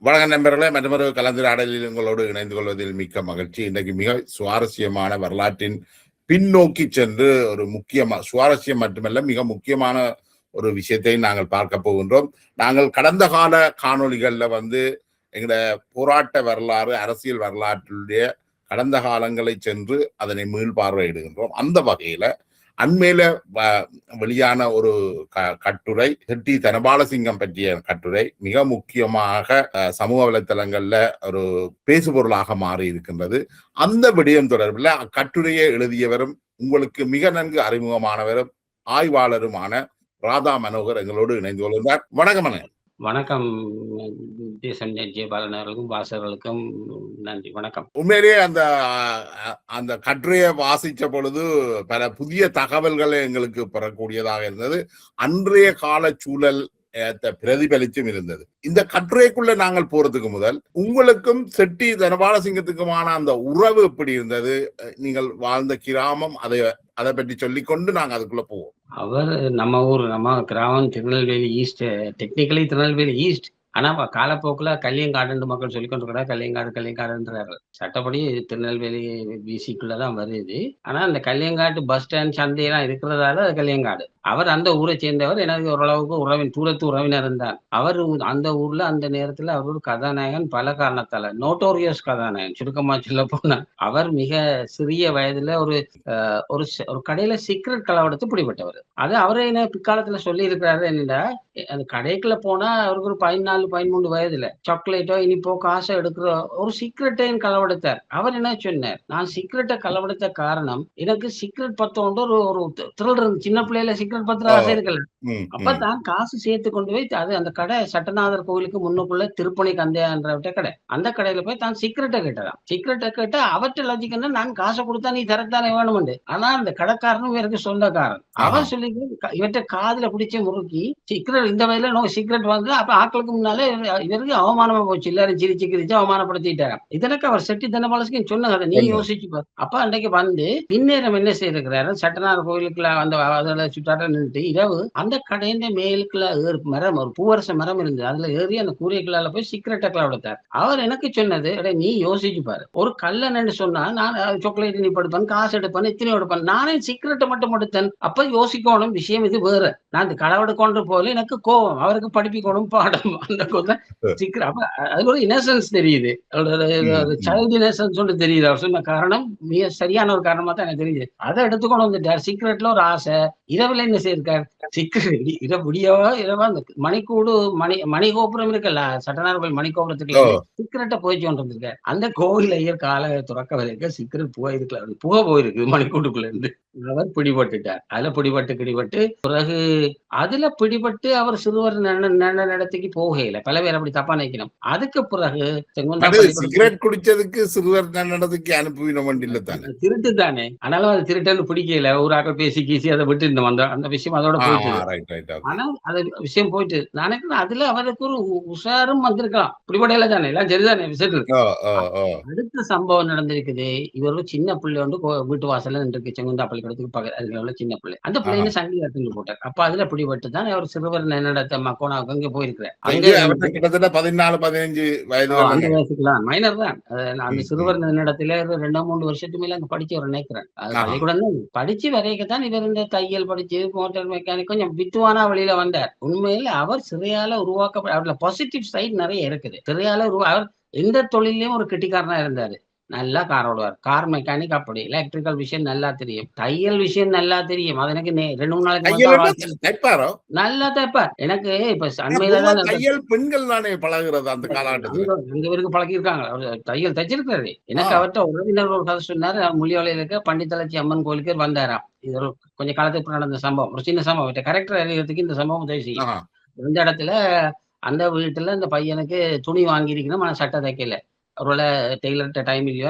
வணக்கம் நண்பர்களே, மற்றொரு கலந்துரையாடலில் உங்களோடு இணைந்து கொள்வதில் மிக்க மகிழ்ச்சி. இன்றைக்கு மிக சுவாரஸ்யமான வரலாற்றின் பின்னோக்கி சென்று ஒரு சுவாரஸ்யம் மட்டுமல்ல, மிக முக்கியமான ஒரு விஷயத்தை நாங்கள் பார்க்க போகின்றோம். நாங்கள் கடந்த கால காணொளிகள்ல எங்களோட போராட்ட வரலாறு, அரசியல் வரலாற்றுடைய கடந்த காலங்களை சென்று அதனை மீள்பார்வையிடுகின்றோம். அந்த வகையில அண்மையில வெளியான ஒரு கட்டுரை, செட்டி தனபாலசிங்கம் பற்றிய கட்டுரை மிக முக்கியமாக சமூக வலைத்தளங்கள்ல ஒரு பேசுபொருளாக மாறி இருக்கின்றது. அந்த விடயம் தொடர்பில் அக்கட்டுரையை எழுதியவரும் உங்களுக்கு மிக நன்கு அறிமுகமானவரும் ஆய்வாளருமான ராதா மனோகர் எங்களோடு இணைந்து கொள்கிறார். வணக்கம். வணக்கம் ஜெயபாலன் அவர்களுக்கும் வாசகர்களுக்கும் நன்றி. வணக்கம். உண்மையிலேயே அந்த கட்டுரையை வாசிச்ச பொழுது பல புதிய தகவல்களை எங்களுக்கு பெறக்கூடியதாக இருந்தது. அன்றைய கால சூழல் பிரதிபலிச்சும் இருந்தது. இந்த கட்டுரைக்குள்ள நாங்கள் போறதுக்கு முதல் உங்களுக்கும் செட்டி தனபாலசிங்கத்துக்குமான அந்த உறவு எப்படி இருந்தது? நீங்கள் வாழ்ந்த கிராமம், அதை பற்றி சொல்லிக்கொண்டு நாங்க அதுக்குள்ள போவோம். அவர் நம்ம கிராமம் Tirunelveli east, technically Tirunelveli east. ஆனா காலப்போக்குல கல்லியங்காடு மக்கள் சொல்லிக்கொண்டு கல்லியங்காடுன்றாரு. சட்டப்படி திருநெல்வேலி பிசிக்குள்ளதான் வருது. ஆனா அந்த கல்லியங்காட்டு பஸ் ஸ்டாண்ட் சந்தையெல்லாம் இருக்கிறதால கல்லியங்காடு. அவர் அந்த ஊரை சேர்ந்தவர். எனக்கு ஓரளவுக்கு தூரத்து உறவினர் இருந்தார். அவர் அந்த ஊர்ல அந்த நேரத்துல அவர் ஒரு கதாநாயகன், பல காரணத்தால நோட்டோரியஸ் கதாநாயகன். சுருக்கமா சொல்ல போனா அவர் மிக சிறிய வயதுல ஒரு கடையில சீக்ரெட் கலவரத்து பிடிபட்டவர். அது அவரே என்ன பிற்காலத்துல சொல்லி இருக்கிறாரு. என்னடா அந்த கடைக்குள்ள போனா அவருக்கு ஒரு 14-13 வயதுல சாக்லேட்டோ இனிப்போ காசோ எடுக்கிற ஒரு சீக்ரெட்டையும் களவெடுத்தார். அவர் என்ன சொன்னார், நான் சீக்ரெட்டை களவெடுத்த காரணம் எனக்கு சீக்ரெட் பத்தோண்டு ஒரு த்ரில் இருந்து. சின்ன பிள்ளையில சீக்ரெட் பத்திர ஆசை இருக்கல. அப்ப தான் காசு சேர்த்து கொண்டு போய் அந்த கடை சட்டநாதர் கோவிலுக்கு முன்னுக்குள்ள திருப்பணி கந்தையான்ற கடை, அந்த கடையில போய் தான் சீக்ரெட்டை கேட்டதான். சீக்ரெட்டை கேட்டா அவற்றை லாஜிக்கன்னா நான் காசை கொடுத்தா நீ தரத்தானே வேணும்ண்டு. ஆனா அந்த கடைக்காரனும் இவருக்கு சொந்தக்காரன். அவன் சொல்லி இவற்றை காதுல பிடிச்ச முறுக்கி சீக்ரெட் இந்த வயதுல நோ சீக்ரெட் வந்து அப்ப ஆக்களுக்கு முன்னாலே இவருக்கு அவமானமா போச்சு. எல்லாரும் சிரிச்சு அவமானப்படுத்திட்டாங்க. இதற்கு அவர் செட்டி தனபாலசிங்கம் சொன்ன கதை நீ யோசிச்சு பாரு. அப்ப அன்றைக்கு வந்து பின்னேரம் என்ன செய்திருக்கிறாரு, சட்டநாதர் கோயிலுக்குள்ள அந்த சுற்றாட்ட நின்றுட்டு இரவு அந்த கடையின் மேலுக்குள்ள மரம், ஒரு பூவரச மரம் இருந்தது. அதுல ஏறி அந்த கூரைக்குள்ளால போய் சீக்கிரட்டை கிளவெடுத்தார். அவர் எனக்கு சொன்னது, நீ யோசிச்சு பாரு, ஒரு கல்லன்னு சொன்னா நான் சாக்லேட் நீ படுப்பேன், காசு எடுப்பேன், இத்தனை எடுப்பேன், நானே சீக்கிரட்டை மட்டும் எடுத்தேன். அப்ப யோசிக்கணும் விஷயம் இது வேற. நான் இந்த களவெடுக்கொண்டு போல எனக்கு கோபம், அவருக்கு படிப்பிக்கணும் பாடம். அந்த சீக்கிரம் அப்ப அதுல ஒரு இன்னசென்ஸ் தெரியுது, சைல்டு இன்னசென்ஸ் ஒன்று தெரியுது. அவர் சொன்ன காரணம் மிக சரியான ஒரு காரணமா தான் எனக்கு தெரியுது. அதை எடுத்துக்கொண்டு வந்துட்டார். சீக்கிரட்ல ஒரு ஆசை. இரவுல என்ன செய்யிருக்கார், சீக்கிரம் இரவா அந்த மணிக்கூடு மணிகோபுரம் இருக்குல்ல, சட்டநாதர் கோயில் மணிகோபுரத்துக்கு சீக்கிரட்டை போயிச்சு கொண்டு வந்திருக்காரு. அந்த கோவில் ஐயர் கால துறக்க வரைக்கும் சீக்கிரம் புகை போயிருக்கு மணிக்கூட்டுக்குள்ள இருந்து. அவர் பிடிபட்டுட்டார். அதுல பிடிபட்டு பிறகு அதுல பிடிபட்டு அவர் சிறுவர் நடத்திக்கு போகையில பல பேர் அப்படி தப்பா நினைக்கணும். அதுக்கு பிறகு சிகரெட் குடிச்சதுக்கு சிறுவர் நடத்துக்கு அனுப்பினோம் திருட்டு தானே. ஆனாலும் அது திருட்டு பிடிக்கல. ஊராக பேசி கீசி அதை விட்டு இருந்தோம். அந்த விஷயம் அதோட போயிட்டு. ஆனா அது விஷயம் போயிட்டு நினைக்கிறேன். அதுல அவருக்கு ஒரு உஷாரும் வந்திருக்கலாம். பிடிபடையில தானே, எல்லாம் சரிதானே விஷயத்துக்கு. அடுத்த சம்பவம் நடந்திருக்குது. இவர் ஒரு சின்ன பிள்ளை வந்து வீட்டு வாசல்ல நின்று செங்குந்தா பள்ளிக்கூடத்துக்கு பக்கத்துல உள்ள சின்ன பிள்ளை. அந்த பிள்ளைங்க சங்கி எடுத்துட்டு போட்டார். அப்ப அதுல பிடிபட்டு தான் அவர் சிறுவர் நடத்த மக்கோனாவுக்கு அங்க போயிருக்கிறார். கிட்டத்தட்ட 14-15 வயசுக்குலாம் மைனர் தான். அந்த சிறுவர் நடத்தில 2-3 வருஷத்துக்கு மேல அங்க படிச்சு அவர் நினைக்கிறேன். அது பள்ளிக்கூடம் தான் படிச்சு வரைக்கத்தான் இவர் இந்த தையல் படிச்சு மோட்டார் மெக்கானிக் கொஞ்சம் வித்துவானா வழியில வந்தார். உண்மையில அவர் சிறையால உருவாக்க பாசிட்டிவ் சைட் நிறைய இருக்குது. சிறையால அவர் எந்த தொழிலையும் ஒரு கெட்டிக்காரனா இருந்தாரு. நல்லா கார் ஓடுவார். கார் மெக்கானிக் அப்படி. எலக்ட்ரிக்கல் விஷயம் நல்லா தெரியும். தையல் விஷயம் நல்லா தெரியும். அது எனக்கு 2-3 நாளைக்கு நல்லா தைப்பார். எனக்கு இப்ப அண்மையில தையல் பெண்கள் தானே பழகுறது அந்த காலகட்டத்தில். அங்க பேருக்கு பழகிருக்காங்க. அவர் தையல் தைச்சிருக்காரு. எனக்கு அவர்கிட்ட உறவினர் ஒரு கதை சொன்னாரு. மொழியோலையில இருக்க பண்டித்தளச்சி அம்மன் கோயிலுக்கு வந்தாராம். இது ஒரு கொஞ்சம் காலத்துக்கு நடந்த சம்பவம். ஒரு சின்ன சம்பவம். கரெக்டர் அறிகிறதுக்கு இந்த சம்பவம் உதவி செய்யும். இந்த இடத்துல அந்த வீட்டுல இந்த பையனுக்கு துணி வாங்கியிருக்கணும், ஆனா சட்டை தைக்கல. ஒருவேளை டெய்லர்கிட்ட டைம் இல்லையோ,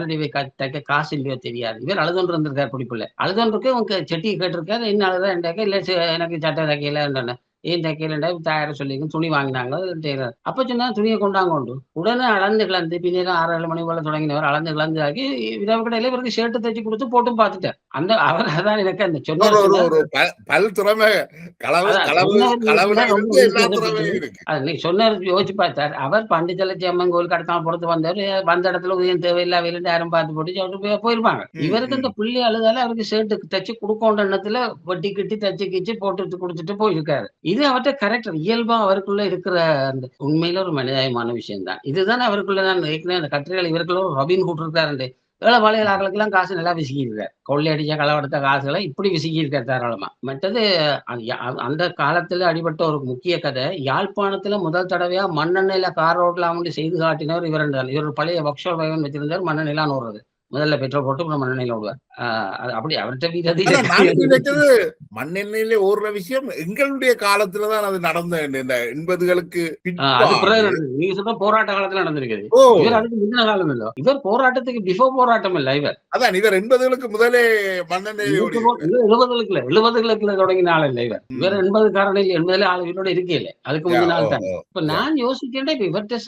தைக்க காசு இல்லையோ தெரியாது. இவர் அழுதொன்று இருந்திருக்காரு. பிடிப்புல அழுதொன்றுக்கு உங்க செட்டி கேட்டிருக்காரு, என்ன அழுதான் இல்ல எனக்கு சட்டை தைக்கல. ஏன் தைக்கலண்டா தயார சொல்லி துணி வாங்கினாங்க. டெய்லர். அப்ப சொன்னா துணிய கொண்டாங்க உண்டு. உடனே அளந்து கிளந்து பின்னேரம் 6, 7 மணி போல தொடங்கினவர் அளந்து கிளந்து ஆகி இரவு கடையில இவருக்கு ஷர்ட் தைச்சு குடுத்து போட்டும் பார்த்துட்டார். அவர் அதான் எனக்கு அந்த ஒரு சொன்னவர் ஒரு சொன்னார். ஒரு பல் திறமை களவு அதான் களவு சொன்னவர் களவுல யோசிச்சார். ரொம்ப இருந்து எல்லா வித்தியாசப்பட்டு திறமையும் இருக்கு. நீங்க சொன்னவர் யோசிச்சு பார்த்தார். அவர் பண்டிச்சலட்சி அம்மன் கோயிலுக்கு அடுத்த நாள் பொறுத்து வந்தவர். வந்த இடத்துல உதயம் தேவையில்லா வேலைன்னு யாரும் பார்த்து போட்டு சொல்லிட்டு போயிருப்பாங்க. ம், இவருக்கு இந்த ம். புள்ளி அழுதால அவருக்கு ஷர்ட் தச்சு குடுக்கோன்ற எண்ணத்துல வெட்டி கிட்டி தச்சு கிச்சு போட்டு குடுத்துட்டு போயிருக்காரு. இது அவர்ட்ட கேரக்டர் இயல்பா அவருக்குள்ள இருக்கிற அந்த உண்மையில ஒரு மனிதாயமான விஷயம் தான். இதுதானே அவருக்குள்ள நான் ஏற்கனவே அந்த கட்டுரையில இவருக்குள்ள ஒரு ராபின்ஹுட் இருக்காருண்டு. ஏழைபாளைய ஆட்களுக்கெல்லாம் காசு நல்லா விசுக்கியிருக்கார். கொள்ளை அடிச்ச களவெடுத்த காசுகளை இப்படி விசுக்கியிருக்கார் தாராளமா. மற்றது அந்த காலத்துல அடிபட்ட ஒரு முக்கிய கதை, யாழ்ப்பாணத்துல முதல் தடவையா மண்ணெண்ணெயில கார் ஓட்டலாம்னு செய்து காட்டினவர் இவர் தான். இவர் ஒரு பழைய ஒர்க்ஷாப் வச்சிருந்தார். மண்ணெண்ணெயிலாம் ஓடுறது. முதல்ல பெட்ரோல் போட்டு அப்புறம் மண்ணெண்ணெயில ஓடுவார். அது அப்படி அவர்ட்ட ஆனா நான் வீரதி நினைக்கிறது மண்ணெண்ணெயிலே ஓடுற விஷயம் எங்களுடைய காலத்துலதான் அது நடந்த இந்த 80களுக்கு அது பிறகு பிற்பாடு. நடந்தது. நீங்க சொல்ற போராட்ட காலத்துல நடந்திருக்குது. ஓ இவர் அதுக்கு முந்தின காலம் இல்ல. இவர் போராட்டத்துக்கு பிஃபோர் போராட்டம் இல்ல இவர். அதான் இவர் 80களுக்கு முதலே மண்ணெண்ணெயிலே ஓடி இருக்கிறார். 70களுக்குள்ள தொடங்கின ஆள் இல்ல இவர். இவர் ம். 80 காரணியில் 80ல ஆள் இவரோட இருக்கையில. அதுக்கு யா, முந்தின ஓ ஆள் தான். ஓ இப்ப யா. நான் யோசிக்கிறேன் இப்ப இவர்ட்ட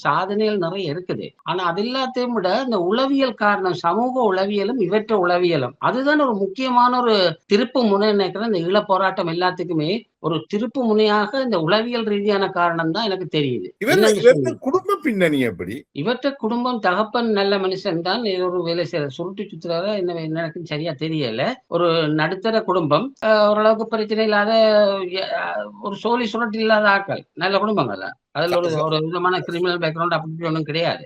சாதனைகள் நிறைய இருக்குது. ஆனா அது எல்லாத்தையும் விட இந்த உளவியல் காரணம், சமூக உளவியலும் இவற்ற உளவியலும். அதுதான் ஒரு முக்கியமான ஒரு திருப்பு முனை நினைக்கிறேன். இந்த ஈழப் போராட்டம் எல்லாத்துக்குமே ஒரு திருப்பு முனையாக இந்த உளவியல் ரீதியான காரணம் தான் எனக்கு தெரியுது. என்னன்னு இவரது சொன்னா, குடும்ப பின்னணி எப்படி? இவற்ற குடும்பம் தகப்பன் நல்ல மனுஷன் தான். ஏதோ ஒரு வேலை செய்ற சுருட்டி சுத்துறாரா என்ன எனக்குன்னு சரியா தெரியல. ஒரு நடுத்தர குடும்பம். ஓரளவுக்கு பிரச்சனை இல்லாத ஒரு சோழி சுரட்டி இல்லாத ஆட்கள். நல்ல குடும்பங்கள் தான். அதுல ச- ஒரு ச- ஒரு விதமான கிரிமினல் பேக்ரவுண்ட் அப்படி இப்படி ஒண்ணும் கிடையாது.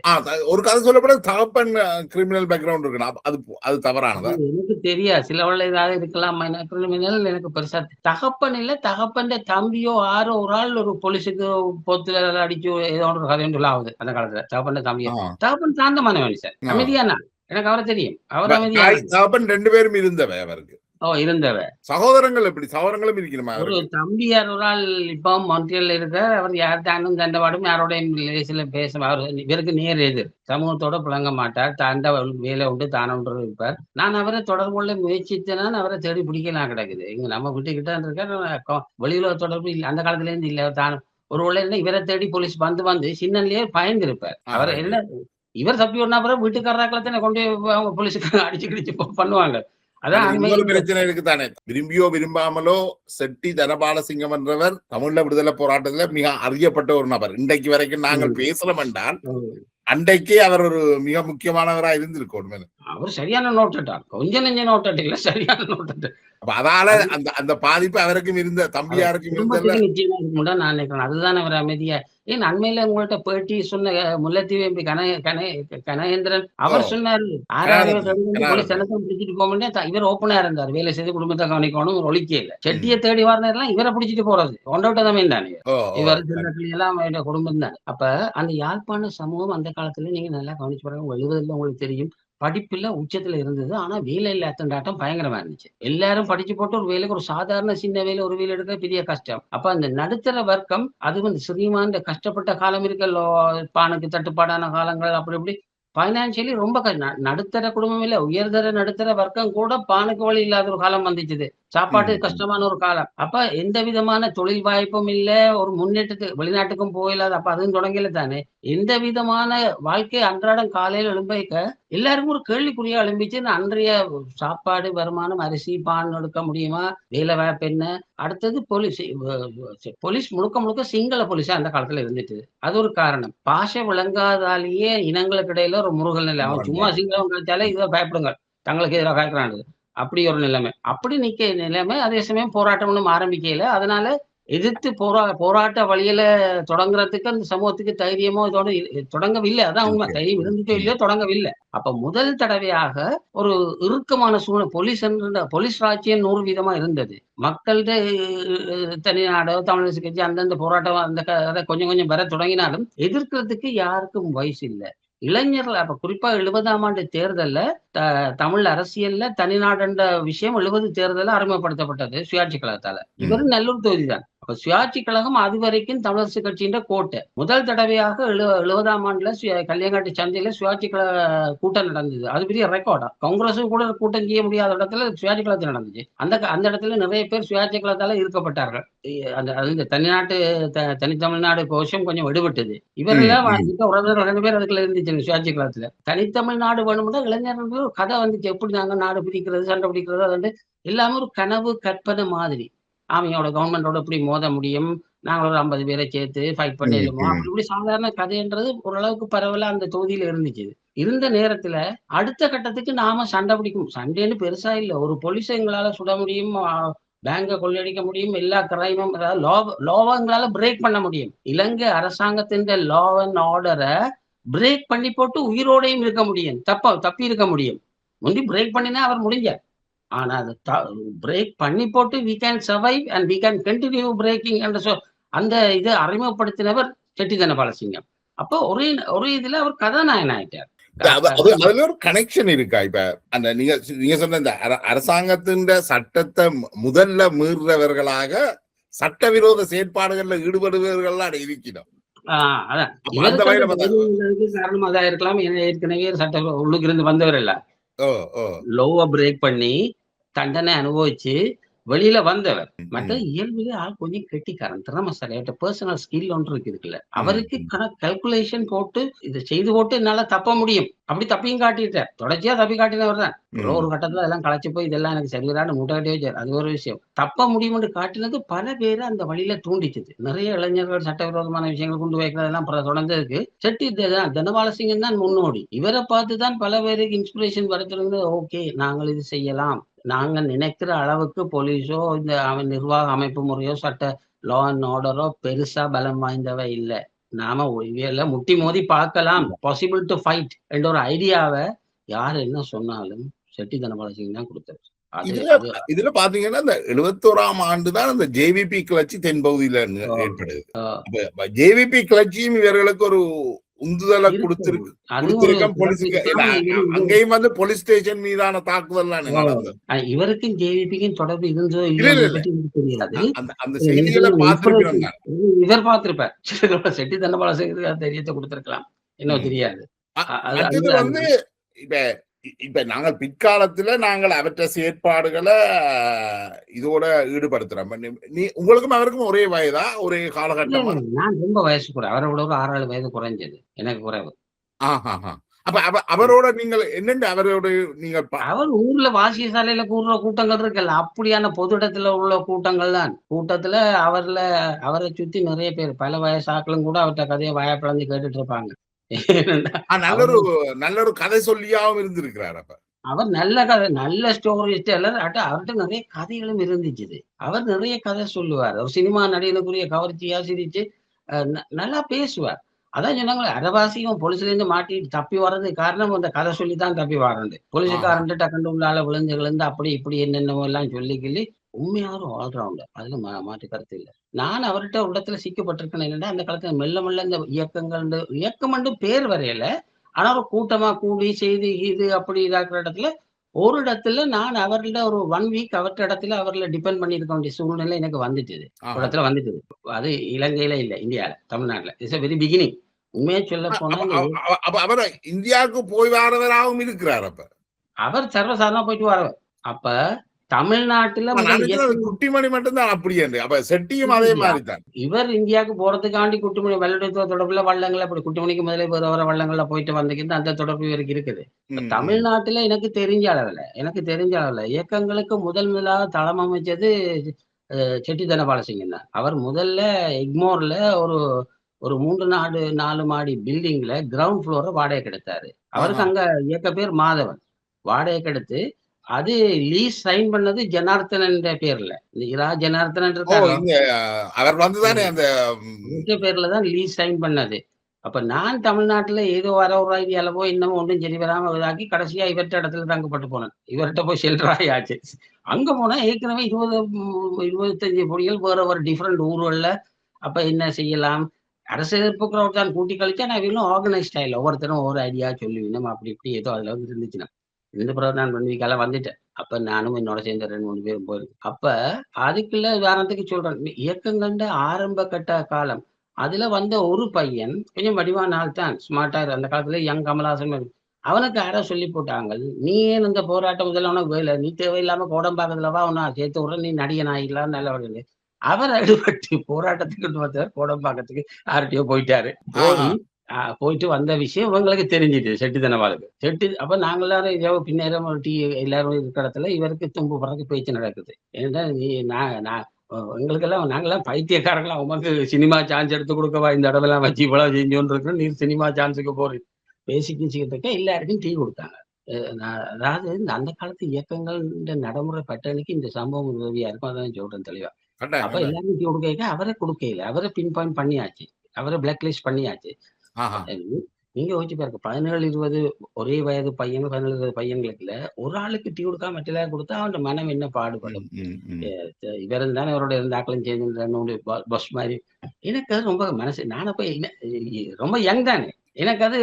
ஒரு கதை சொல்லப்பட தகப்பன் கிரிமினல் பேக்ரவுண்ட் இருக்கு. அது அது அது தவறானதா? எனக்கு தெரியாது. சிலவள்ள ஏதாவது இருக்கலாம். கிரிமினல் எனக்கு பெருசா தகப்பன் இல்ல. தகப்பன் தம்பியோ ஆரோ ஒரு ஆள் ஒரு போலீஸுக்கு பொத்துல அடிச்சு ஏதோ ஒரு கதைன்னு சொல்ல ஆகுது அந்த காலத்துல. தகப்பன் தம்பியோ. ஆ, தகப்பன் சாந்தமான மனுஷன். ஆ. அமைதியான ஆள். எனக்கு அவரை தெரியும். அப்ப அவர் தாய் அமைதியான ஆள். தகப்பன் 2 பேரும் இருந்தவை அவருக்கு. இருந்தவ. சகோதரங்கள் எப்படி? சகோதரங்களும் இருக்கணுமா ஒரு அவருக்கு? தம்பியார் ஒரு ஆள் இப்போ மான்ட்ரியல்ல இருக்கார். அவர் யார் தானும் தண்டவாடும் யாரோடையும் லேசில அவர் இவருக்கு நேர் எதிர். சமூகத்தோட புழங்க மாட்டார். தாண்ட வேலை உண்டு தானொன்று இருப்பார். நான் அவரை தொடர்பு கொள்ள முயற்சித்தேன். அவரை தேடி பிடிக்கலாம் கிடக்குது. இங்க நம்ம வீட்டுக்கிட்ட இருக்கார். வெளியுலக தொடர்பு இல்ல. அந்த காலத்துல இருந்து இல்ல. தான் ஒரு வேளை இவரை தேடி போலீஸ் வந்து சின்னன்லயே பயந்து இருப்பார். அவர் ரைட். என்ன இவர் தப்பி ஒண்ணா பிறகு வீட்டுக்காரராக்களை தானே கொண்டு போய் அவங்க போலீஸுக்கு அடிச்சு கிடிச்சு பண்ணுவாங்க. அதான் அதுல இன்னொரு அண்மையில் பிரச்சனை இருக்குதானே. விரும்பியோ விரும்பாமலோ செட்டி தனபாலசிங்கம் என்றவர் தமிழ்ல விடுதலை போராட்டத்துல மிக அறியப்பட்ட ஒரு நபர். இன்றைக்கு வரைக்கும் நாங்கள் பேசலாம் என்றால் அன்றைக்கே அவர் ஒரு மிக முக்கியமானவரா இருந்திருக்கணும். அவர் சரியான நோட்டட்டார். கொஞ்சம் நெஞ்ச நோட்டட் இல்ல. சரியான நோட்டட். அப்ப அதால அது அந்த அந்த பாதிப்பு அவருக்கும் இருந்த தம்பியாருக்கும் இருந்தல்ல. குடும்பத்துக்கு நிச்சயமா இருக்கும்னு தான் நான் நினைக்கிறேன். அதுதான் அவர் அமைதியா ஏன் அண்மையில உங்கள்ட்ட பேட்டி சொன்ன முல்லைத்தீவு எம்பி கனகேந்திரன் அவர் ஓ சொன்னாரு. 6வது போலீஸ் கனாதன். சனத்தை பிடிச்சிட்டு போக முடியாது. இவர் ஓப்பனா இருந்தார். வேலை செய்து குடும்பத்தை கவனிக்கணும் ஒரு ஒலிக்கே இல்ல. செட்டியை தேடி வரலாம் இவரை பிடிச்சிட்டு போறது. ஒன்றோட்ட தான் தானே. ஓ ஓ இவர் எல்லாம் அவருடைய குடும்பம் தான். அப்ப அந்த யாழ்ப்பாண சமூகம் அந்த காலத்துல நீங்க நல்லா கவனிச்சு பாருங்க. 70ல உங்களுக்கு தெரியும். படிப்புல உச்சத்துல இருந்தது. ஆனா வேலை இல்லா திண்டாட்டம் பயங்கரமா இருந்துச்சு. எல்லாரும் படிச்சு போட்டு ஒரு வேலைக்கு ஒரு சாதாரண சின்ன வேலை ஒரு வேலை எடுக்க பெரிய கஷ்டம். அப்ப அந்த நடுத்தர வர்க்கம் அது சிறியமான கஷ்டப்பட்ட காலம் இருக்கல்லோ பானுக்கு தட்டுப்பாடான காலங்கள் அப்படி இப்படி பைனான்சியலி ரொம்ப நடுத்தர குடும்பம் இல்ல உயர்தர நடுத்தர வர்க்கம் கூட பானுக்கு வழி இல்லாத ஒரு காலம் வந்துச்சுது. சாப்பாட்டு கஷ்டமான ஒரு காலம். அப்ப எந்த விதமான தொழில் வாய்ப்பும் இல்ல. ஒரு முன்னேற்றத்துக்கு வெளிநாட்டுக்கும் போயிடாது. அப்ப அதுவும் தொடங்கல தானே. எந்த விதமான வாழ்க்கை அன்றாடம் காலையில எழும்பைக்க எல்லாருக்கும் ஒரு கேள்விக்குறியா எழும்பிச்சு. அன்றைய சாப்பாடு வருமானம் அரிசி பான் எடுக்க முடியுமா? வேலை வாய்ப்பு என்ன? அடுத்தது போலீஸ் போலீஸ் முழுக்க முழுக்க சிங்கள போலீஸா அந்த காலத்துல இருந்துட்டு. அது ஒரு காரணம். பாஷை விளங்காதாலேயே இனங்களுக்கு இடையில ஒரு முருகல் நிலை. அவன் சும்மா சிங்களம் கிடைச்சாலே இதை பயப்படுங்க. தங்களுக்கு எதிராக காய்க்கிறான். அப்படி ஒரு நிலைமை. அப்படி நிக்க நிலைமை அதே சமயம் போராட்டம் ஒண்ணும் ஆரம்பிக்கல. அதனால எதிர்த்து போராட்ட வழியில தொடங்குறதுக்கு அந்த சமூகத்துக்கு தைரியமோ இதோட தொடங்கவில்லை. அதான் உண்மை. தைரியம் இருந்துட்டோ இல்லையோ தொடங்கவில்லை. அப்ப முதல் தடவையாக ஒரு இறுக்கமான சூழ்நிலை போலீஸ் ராஜ்யம் 100% இருந்தது. மக்கள்கிட்ட தனிநாடோ தமிழரசு கட்சி அந்தந்த போராட்டம் அந்த கொஞ்சம் கொஞ்சம் வர தொடங்கினாலும் எதிர்க்கிறதுக்கு யாருக்கும் வயசு இல்ல. இளைஞர்கள் அப்ப குறிப்பா 70ஆம் ஆண்டு தேர்தல்ல தமிழ் அரசியல்ல தனிநாடுன்ற விஷயம் 70 தேர்தல்ல அறிமுகப்படுத்தப்பட்டது சுயாட்சி கழகத்தால. இவரும் நல்லூர் தொகுதி தான். அப்ப சுயாட்சி கழகம் அது வரைக்கும் தமிழரசு கட்சியின் கோட்டை. முதல் தடவையாக 70ஆம் ஆண்டுல கல்யாங்காட்டு சந்தையில சுயாட்சி கழக கூட்டம் நடந்தது. அது பெரிய ரெக்கார்டா. காங்கிரஸும் கூட கூட்டம் செய்ய முடியாத இடத்துல சுயாட்சி கழகத்தில் நடந்துச்சு. அந்த இடத்துல நிறைய பேர் சுயாட்சி கழகத்தால இருக்கப்பட்டார்கள். அது இந்த தனித்தமிழ்நாடு கோஷம் கொஞ்சம் விடுபட்டது. இவரெல்லாம் உறவினர் 2 பேர் அதுக்குள்ள இருந்துச்சு சுயாட்சி கழகத்துல. தனித்தமிழ்நாடு வேணும்னா இளைஞர்களுக்கு ஒரு கதை வந்துச்சு. எப்படி நாங்க நாடு பிரிக்கிறது, சண்டை பிடிக்கிறது, அது எல்லாமே ஒரு கனவு கற்பனை மாதிரி. அவங்களோட கவர்மெண்டோட எப்படி மோத முடியும், நாங்க ஒரு 50 பேரை சேர்த்து ஃபைட் பண்ணிடலுமோ, அப்படி இப்படி சாதாரண கதைன்றது ஓரளவுக்கு பரவலா அந்த தொகுதியில இருந்துச்சு. இருந்த நேரத்துல அடுத்த கட்டத்துக்கு நாம சண்டை பிடிக்கும். சண்டைன்னு பெருசா இல்ல. ஒரு போலீஸை எங்களால சுட முடியும், பேங்க கொள்ளையடிக்க முடியும், எல்லா கிரைமும் அதாவது லாவை எங்களால பிரேக் பண்ண முடியும். இலங்கை அரசாங்கத்தின் லா அண்ட் ஆர்டரை பிரேக் பண்ணி போட்டு உயிரோடையும் இருக்க முடியும். தப்பி இருக்க முடியும். முந்தி பிரேக் பண்ணினா அவர் முடிஞ்சார். ஆனா அது பிரேக் பண்ணி போட்டு we can survive and we can continue breaking என்ற அந்த இதை அறிமுகப்படுத்தினவர் செட்டி தனபாலசிங்கம். அப்போ ஒரு இதுல அவர் கதாநாயகன் ஆயிட்டார். அதுல ஒரு கனெக்ஷன் இருக்கா? இப்ப அந்த நீங்க சொன்ன இந்த அரசாங்கத்தின் சட்டத்தை முதல்ல மீறுறவர்களாக சட்டவிரோத செயற்பாடுகள்ல ஈடுபடுபவர்கள் இருக்கிறோம். காரணம் அதா இருக்கலாம். ஏற்கனவே சட்ட உள்ளுக்கு இருந்து வந்தவர் இல்ல, லோவ பிரேக் பண்ணி தண்டனை அனுபவிச்சு வெளியில வந்தவர். மற்ற இயல்பிலே ஆள் கொஞ்சம் கெட்டிக்காரன், திறமசாலியாட்ட பர்சனல் ஸ்கில் ஒன்று இருக்குல்ல, அவருக்கு கல்குலேஷன் போட்டு இதை செய்து போட்டு என்னால தப்ப முடியும், அப்படி தப்பியும் காட்டிட்டார். தொடர்ச்சியா தப்பி காட்டினவர் தான். ஒரு கட்டத்துல அதெல்லாம் களைச்சு போய் இதெல்லாம் எனக்கு சரிவரான்னு முட்டை கட்டி வச்சார். அது ஒரு விஷயம். தப்ப முடியும்னு காட்டினது பல பேரை அந்த வழியில தூண்டிச்சது. நிறைய இளைஞர்கள் சட்டவிரோதமான விஷயங்கள் கொண்டு வைக்கிறதெல்லாம் தொடர்ந்ததுக்கு செட்டி தனபாலசிங்கம் தான் முன்னோடி. இவரை பார்த்துதான் பல பேருக்கு இன்ஸ்பிரேஷன் வரத்திலிருந்து ஓகே நாங்கள் இது செய்யலாம், நாங்க நினைக்கிற அளவுக்கு போலீஸோ இந்த நிர்வாக அமைப்பு முறையோ சட்ட லா அண்ட் ஆர்டரோ பெருசா பலம் வாய்ந்தவை இல்லை, நாம இவையில முட்டி மோதி பார்க்கலாம், பாசிபிள் டு ஃபைட் என்ற ஒரு ஐடியாவை யார் என்ன சொன்னாலும் செட்டி தனபாலசிங்கம் தான் கொடுத்தாரு. இதுல பாத்தீங்கன்னா இந்த 71ஆம் ஆண்டுதான் அந்த ஜேவிபி கிளர்ச்சி தென்பகுதியில ஏற்படுது. ஜேவிபி கிளர்ச்சியும் இவர்களுக்கு ஒரு உந்துதலை கொடுத்திருக்கு. அங்கேயும் வந்து போலீஸ் ஸ்டேஷன் மீதான தாக்குதல் நடந்தது. இவருக்கும் ஜேவிபிக்கும் தொடர்பு இருந்தோ தெரியாது. அந்த செய்திகளை பார்த்திருக்கிறாங்க. இவர் பார்த்திருப்பார். செட்டி தனபாலசிங்கம் தெரியத்தை கொடுத்திருக்கலாம், என்ன தெரியாது. அடுத்தது வந்து இப்ப நாங்கள் பிற்காலத்துல நாங்கள் அவற்றை செயற்பாடுகளை இதோட ஈடுபடுத்துறோம். உங்களுக்கும் அவருக்கும் ஒரே வயதா, ஒரே காலகட்டமா? நான் ரொம்ப வயசு குறை, அவரோட ஒரு 6-7 வயது குறைஞ்சது எனக்கு குறைவு. அப்ப அவரோட நீங்கள் என்னென்ன அவரோட நீங்க அவர் ஊர்ல வாசிய சாலையில கூடுற கூட்டங்கள் இருக்குல்ல, அப்படியான பொது இடத்துல உள்ள கூட்டங்கள் தான். கூட்டத்துல அவரை சுத்தி நிறைய பேர் பல வயசாக்களும் கூட அவர்கிட்ட கதையை வாயா பிளந்து கேட்டுட்டு இருப்பாங்க. நல்ல ஒரு கதை சொல்லியாவும் இருந்திருக்கிறார். அப்ப அவர் நல்ல கதை, நல்ல ஸ்டோரிஸ்ட் எல்லாம். அவர்கிட்ட நிறைய கதைகளும் இருந்துச்சு. அவர் நிறைய கதை சொல்லுவார். ஒரு சினிமா நடிகனுக்குரிய கவர்ச்சியா சிரிச்சு நல்லா பேசுவார். அதான் சொன்னாங்களே, அரவாசியும் போலீஸ்ல இருந்து மாட்டிட்டு தப்பி வர்றது காரணம் அந்த கதை சொல்லித்தான் தப்பி வர்றது. போலீஸுக்காரன் டக்குண்டு உள்ளால விழுந்து அப்படி இப்படி என்னென்னவோ எல்லாம் சொல்லி உண்மையான ஆல்ரவுண்டர், அதுல மாற்று கருத்து இல்லை. நான் அவர்கிட்ட ஒரு இடத்துல சிக்கப்பட்டிருக்கேன். என்னன்னா அந்த காலத்துல மெல்ல இந்த இயக்கம் பேர் வரையில, ஆனா ஒரு கூட்டமா கூடி செய்து இது அப்படி இதாக்குற இடத்துல ஒரு இடத்துல நான் அவர்கிட்ட ஒரு 1 வீக் அவர்கிட்ட இடத்துல அவர்ல டிபெண்ட் பண்ணிருக்க வேண்டிய சூழ்நிலை எனக்கு வந்துட்டுது. ஒரு இடத்துல வந்துட்டுது. அது இலங்கையில இல்ல, இந்தியால, தமிழ்நாட்டுல. It's very beginning. உண்மையா சொல்ல போனா அவர் இந்தியாவுக்கு போய் வரவராகவும் இருக்கிறார். அப்ப அவர் சர்வசாதாரணமா போயிட்டு வரவர். அப்ப தமிழ்நாட்டுல குட்டிமணி மட்டும்தான் அப்படி. அப்ப செட்டியும் அதே மாதிரி தான். இவர் இந்தியாவுக்கு போறதுக்காண்டி குட்டிமணி வெள்ளத்துவ தொடர்புல வள்ளங்கள் அப்படி குட்டிமணிக்கு முதலே வர வள்ளங்கள்ல போயிட்டு வந்ததுக்கு அந்த தொடர்பு இவருக்கு இருக்குது. தமிழ்நாட்டுல எனக்கு தெரிஞ்ச அளவுல இயக்கங்களுக்கு முதலாக தளம் அமைச்சது செட்டி தனபாலசிங்கம் தான். அவர் முதல்ல எக்மோர்ல ஒரு 3-4 மாடி பில்டிங்ல கிரவுண்ட் ஃப்ளோரை வாடகை கெடுத்தாரு. அவருக்கு அங்க இயக்க பேர் மாதவன். வாடகை கெடுத்து அது லீஸ் சைன் பண்ணது ஜனார்த்தனன் பேர்ல. இரா ஜனார்த்தனன் அவர் வந்துதானே அந்த பேர்ல தான் லீஸ் சைன் பண்ணது. அப்ப நான் தமிழ்நாட்டுல ஏதோ வர ஒரு ஐடியாலவோ இன்னமும் ஒன்றும் சரி வராம இதாக்கி கடைசியா இவர்கிட்ட இடத்துல தங்கப்பட்டு போனேன். இவர்கிட்ட போய் ஷெல்டராகி ஆச்சு. அங்க போனா ஏற்கனவே 20-25 பொடிகள் வேற ஒரு டிஃப்ரெண்ட் ஊர்கள்ல. அப்ப என்ன செய்யலாம், அரசு எதிர்ப்பு கிரௌட் தான் கூட்டி கழிச்சா, நான் இவங்களும் ஆர்கனைஸ் ஸ்டைல் ஒவ்வொருத்தரும் ஒவ்வொரு ஐடியா சொல்லுவீங்க அப்படி இப்படி ஏதோ அதுல வந்து இருந்துச்சுன்னா இந்த பிறகு நான் 1 வீக்கால வந்துட்டேன். அப்ப நானும் என்னோட சேர்ந்த 2, 3 பேரும் போயிருக்கோம். அப்ப அதுக்குள்ள உதாரணத்துக்கு சொல்றேன். இயக்கம் கண்ட ஆரம்ப கட்ட காலம். அதுல வந்த ஒரு பையன் கொஞ்சம் வடிவான ஆள் தான். ஸ்மார்ட்டா அந்த காலத்துல யங் கமலஹாசன் மாரி. அவனுக்கு யாரோ சொல்லி போட்டாங்க. "நீ ஏன் இந்த போராட்டம் இதெல்லாம் உனக்கு வேலை? நீ தேவையில்லாம கோடம்பாக்கத்துல வா உன்ன சேர்த்து விடுறேன். நீ நடிகன் ஆயிடலாம் நல்ல." அவர் ஈடுபட்டு போராட்டத்துக்கு வந்தார். கோடம்பாக்கத்துக்கு யார்ட்டயோ போயிட்டாரு. போய் ஆஹா. போயிட்டு வந்த விஷயம் இவங்களுக்கு தெரிஞ்சுது. செட்டி தனபாலுக்கு. அப்ப நாங்க எல்லாரும் ஏதோ பின்னேரம் ஒரு டீ எல்லாரும் இருக்கிற இடத்துல இவருக்கு தும்பு பறக்க பேச்சு நடக்குது. ஏன்டா நீ நான் நான் எங்களுக்கெல்லாம் நாங்கலாம் பைத்தியக்காரங்களா உமக்கு சினிமா சான்ஸ் எடுத்து குடுக்கவா இந்த இடமெல்லாம் வச்சு இவ்வளவு செஞ்சோன்னு இருக்கிறோம். நீ சினிமா சான்ஸுக்கு போறீங்க. பேசிக்கிச்சுக்கிட்டு இருக்க எல்லாருக்கும் டீ குடுத்தாங்க. அதாவது இந்த அந்த காலத்து இயக்கங்கள் இந்த நடைமுறை பட்டணிக்கு இந்த சம்பவம் உதவியா இருக்கும். அதான் சொல்றேன் தெளிவா. கட்டாயம், அப்ப கட்டாயம். எல்லாரும் டீ குடுக்கையில அவர குடுக்கையில அவர பின் பாயிண்ட் பண்ணியாச்சு. அவர பிளாக் லிஸ்ட் பண்ணியாச்சு. ஆஹா. நீங்க யோசிச்சு பாருங்க. 17, 20 ஒரே வயது பையன் 17, 20 பையன்களுக்குள்ள ஒரு ஆளுக்கு டீ குடுக்காம மற்ற எல்லாரும் குடுத்தா அவன் மனம் என்ன பாடுபடும்? ம், ம், ம். எ இவர் தானே அவரோட இருந்த ஆட்களும் சேர்ந்து 2, 3 பாஸ் மாரி. எனக்கு அது ரொம்ப மனசு நான் அப்ப என்ன ரொம்ப யங் தானே. எனக்கு அது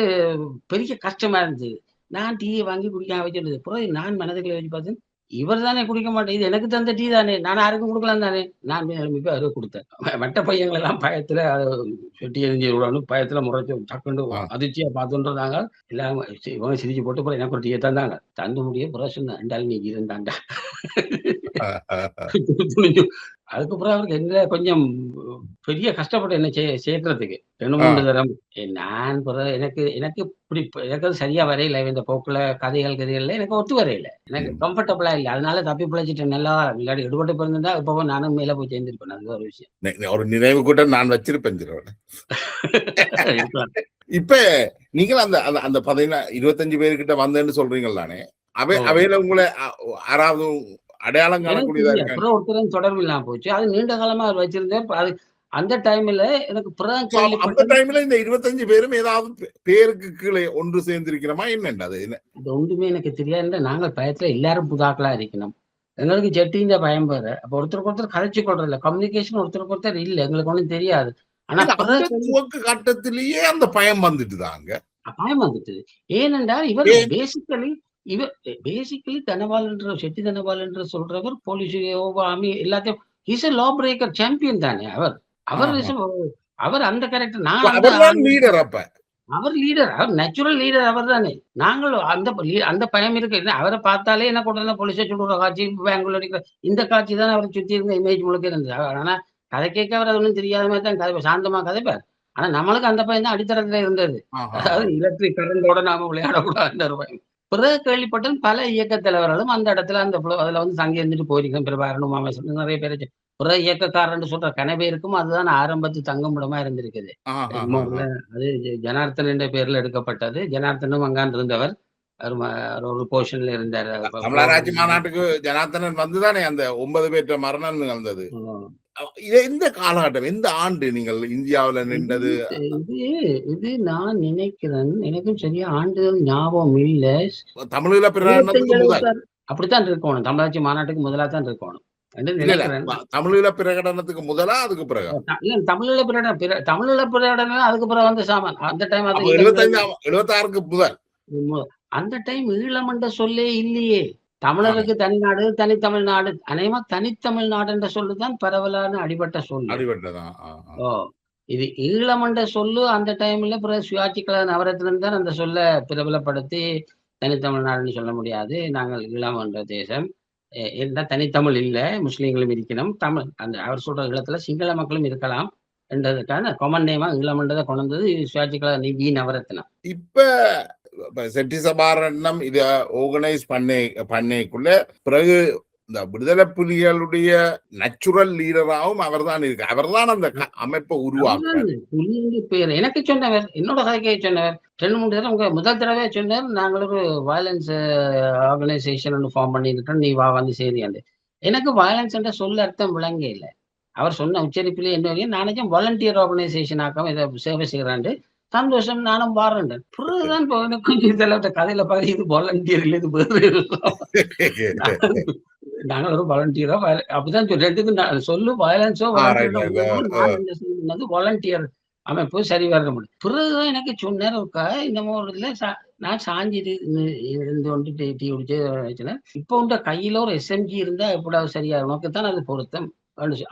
பெரிய கஷ்டமா இருந்துச்சு. நான் டீய வாங்கி குடிக்காம வச்சுருந்தது. அப்புறம் நான் மனதுக்குள்ள வச்சு பார்த்தேன். இவர் தானே குடிக்க மாட்டேன். இது எனக்கு தந்த டீ தானே. நான் யாருக்கும் குடுக்கலாம் தானே. நான் போய் எழும்பி போய் அவருக்கு குடுத்தேன். மற்ற பையன்களெல்லாம் பயத்துல வெட்டி எறிஞ்சு விடணும். பயத்துல முறைச்சு டக்குன்னு ஆ. அதிர்ச்சியா பார்த்துட்டுருந்தாங்க. எல்லாம் இவங்க சிரிச்சு போட்டு அப்புறம் எனக்கு ஒரு டீய தந்தாங்க. தந்து முடிய அப்புறம் சொன்னேன். "இந்தால் நீ இருந்தான்டா." துணிஞ்சு அதுக்கப்புறம் அவருக்கு என்ன கொஞ்சம் பெரிய கஷ்டப்பட்டு என்ன சேர்க்கிறதுக்கு. 2, ஆ. 3 தரம். நான் பிறகு எனக்கு எனக்கு எனக்கு அது சரியா வரையல. இந்த போக்குல கதைகள்ல எனக்கு ஒத்து வரையல. எனக்கு ம். கம்ஃபர்டபுளா இல்ல. அதனால தப்பி பிழைச்சுட்டேன். நல்லா இல்லாட்டி எடுபட்டு போயிருந்தா இப்பவும் நானும் மேல போய் சேர்ந்திருப்பேன். அது ஒரு விஷயம். ஒரு நினைவு கூட நான் வச்சிருப்பேன் சிலோட. இருக்கலாம். இப்ப நீங்க அந்த அந்த அந்த 25 பேர்கிட்ட வந்தேன்னு சொல்றீங்கள் தானே? ஓ! அவையில உங்களை யாராவது அடையாளம் எனக்கு காணக்கூடியதா தெரியாது. இருக்காங்க? அப்புறம் ஒருத்தரும் தொடர்பு இல்லாம போச்சு. அது நீண்ட காலமா அவர் வச்சிருந்தார். அது அந்த டைம்ல எனக்கு பிறகு அந்த கேள்விப்பட்டது டைம்ல இந்த 25 பேரும் ஏதாவது பேருக்கு கீழே ஒன்று சேர்ந்திருக்கிறோமா என்னண்டு அது என்ன? இது ஒன்றுமே எனக்கு தெரியாது. நாங்க பயத்துல எல்லாரும் புதாக்களா இருக்கணும். எங்களுக்கு ஜெட்டின்ற பயம் வேற. அப்ப ஒருத்தருக்கு ஒருத்தர் கதைச்சு கொள்றதில்ல. கம்யூனிகேஷன் ஒருத்தருக்கு ஒருத்தர் இல்ல. எங்களுக்கு ஒண்ணும் தெரியாது. ஆனா இல்ல அந்த பிறகு துவக்க கட்டத்திலேயே அந்த பயம் வந்துட்டுதாங்க. பயம் வந்துட்டுது. ஏனென்றால் இவர் ஏன்? இவர் பேசிக்கலி தனபால் என்ற செட்டி தனபால் என்று சொல்றவர் போலீஸ், ஆர்மி எல்லாத்தையும் is a law breaker champion தானே அவர். அவர் ஆஹா. இஸ் அவர் அந்த கேரக்டர் நான் அந்த அவர்தான் லீடர் அப்ப. அவர் லீடர். அவர் நேச்சுரல் லீடர் அவர்தானே. நாங்களும் அந்த பயம் இருக்கு. அவர பார்த்தாலே என்ன உடனே போலீஸ் ஸ்டேஷன் விடுற காட்சி, பெங்களூர் அடிக்கிற இந்த காட்சி தானே அவர சுத்தி இருந்த இமேஜ் முழுக்க இருந்தது. ஆனா கதை கேட்க அவர் ஒண்ணும் தெரியாத மாரி தான் சாந்தமா கதைப்பார். ஆனா நம்மளுக்கு அந்த பயம் தான் அடித்தளத்துல இருந்தது. ஆஹா. அதாவது எலக்ட்ரிக் கரண்டோட நாம விளையாடக்கூடாதுன்ற ஒரு பயம். பிறகு கேள்விப்பட்டேன் பல இயக்க தலைவர்களும் அந்த இடத்துல அதுல வந்து தங்கி இருந்துட்டு போயிருக்கேன். பிரபாகரனும் மாமேஸ்வரனும் நிறைய பேர் பிறகு இயக்கக்காரன்னு சொல்ற கனவேருக்கும் அதுதான் ஆரம்பத்து தங்குமிடமா இருந்திருக்குது. ஆஹாஹாஹா. அது ஜனார்த்தன் என்ற பேர்ல எடுக்கப்பட்டது. ஜனார்த்தனும் அங்கான் இருந்தவர். அவரு ஒரு பொசிஷன்ல இருந்தாரு. தமிழராட்சி மாநாட்டுக்கு ஜனார்த்தனன் வந்துதானே அந்த 9 பேற்ற மரணம் நிகழ்ந்தது. ம். இது எந்த காலகட்டம், எந்த ஆண்டு நீங்கள் இந்தியாவுல இது நின்றது? இது இது நான் நினைக்கிறேன். எனக்கும் சரியா ஆண்டுகள் ஞாபகம் இல்ல. தமிழீழ 75, பிரகடனத்துக்கு முதல். 76 அப்படித்தான் இருக்கணும். தமிழாட்சி மாநாட்டுக்கு முதலா தான் இருக்கணும். என்று இல்ல, இல்ல. நினைக்கிறேன். தமிழீழ பிரகடனத்துக்கு முதலா அதுக்கு பிறகா? இல்ல தமிழீழ பிரகடனம் அதுக்கு பிறகு வந்த சாமான். அந்த டைம் அது அப்ப 75 76க்கு முதல். அந்த டைம் ஈழம்ன்ற சொல்லே இல்லையே. ஆமா. தமிழருக்கு தனிநாடு, தனித்தமிழ்நாடு. அநேகமா தனித்தமிழ்நாடு என்ற சொல்லு தான் பரவலான அடிபட்ட சொல்லு. அடிபட்டதா? ஓ! இது ஈழம் என்ற சொல்லு அந்த டைம்ல பிறகு சுயாட்சி கழக நவரத்தினம் தான் அந்த சொல்ல பிரபலப்படுத்தி தனித்தமிழ்நாடுன்னு சொல்ல முடியாது. நாங்கள் ஈழம் என்ற தேசம். இருந்தா தனித்தமிழ் இல்ல. முஸ்லீம்களும் இருக்கணும். தமிழ் அந்த அவர் சொல்ற ஈழத்துல சிங்கள மக்களும் இருக்கலாம் என்றதுக்கான காமன் நேமா ஈழம்ன்றத கொண்டு வந்தது சுயாட்சி கழக நவரத்தினம். இப்ப செட்டி சபாரட்னம் இத ஆர்கனைஸ் பண்ணைக்குள்ள பிறகு இந்த விடுதலை புலிகளுடைய நேச்சுரல் லீடராகவும் அவர்தான் இருக்கு. அவர்தான் அந்த அமைப்பை உருவாக்குறார். புலின்னு பேரு எனக்கு சொன்னவர். என்னோட கதைக்கே சொன்னவர். 2, 3 தடவ முதல் தடவையா சொன்னார். நாங்கள் ஒரு வயலன்ஸ் ஆர்கனைசேஷன் ஒண்ணு ஃபார்ம் பண்ணியிருக்கோம். நீ வா வந்து சேரியாண்டு. எனக்கு வயலன்ஸ் என்ற சொல்ல அர்த்தம் விளங்கே இல்ல. அவர் சொன்ன உச்சரிப்பிலே என்ன வரையும் நான் நினைச்சேன் வாலண்டியர் ஆர்கனைசேஷன் ஆக்காம இத சேவை செய்றாண்டு. சந்தோஷம் நானும் வாரேன்டேன். பிறகுதான் இப்போ எனக்கு கொஞ்சம் இதெல்லாம் கதையில பாக்க இது வாலண்டியர் இல்ல இது வேறு. நாங்கள் ஒரு வாலண்டியரா அப்படிதான் 2க்கும் சொல்லு வயலன்ஸோ வாலண்டியரோ நான் சொன்னது வாலண்டியர். அமைப்பு சரி வர முடியும். பிறகுதான் எனக்கு சொன்னார் இந்த இதுல நான் சாஞ்சி இருந்து கொண்டு டீ குடிச்சு வச்சுனேன். இப்போ உண்ட கையில ஒரு எஸ்எம்ஜி இருந்தா எப்படாவது சரியா உனக்கு தான் அது பொருத்தம்.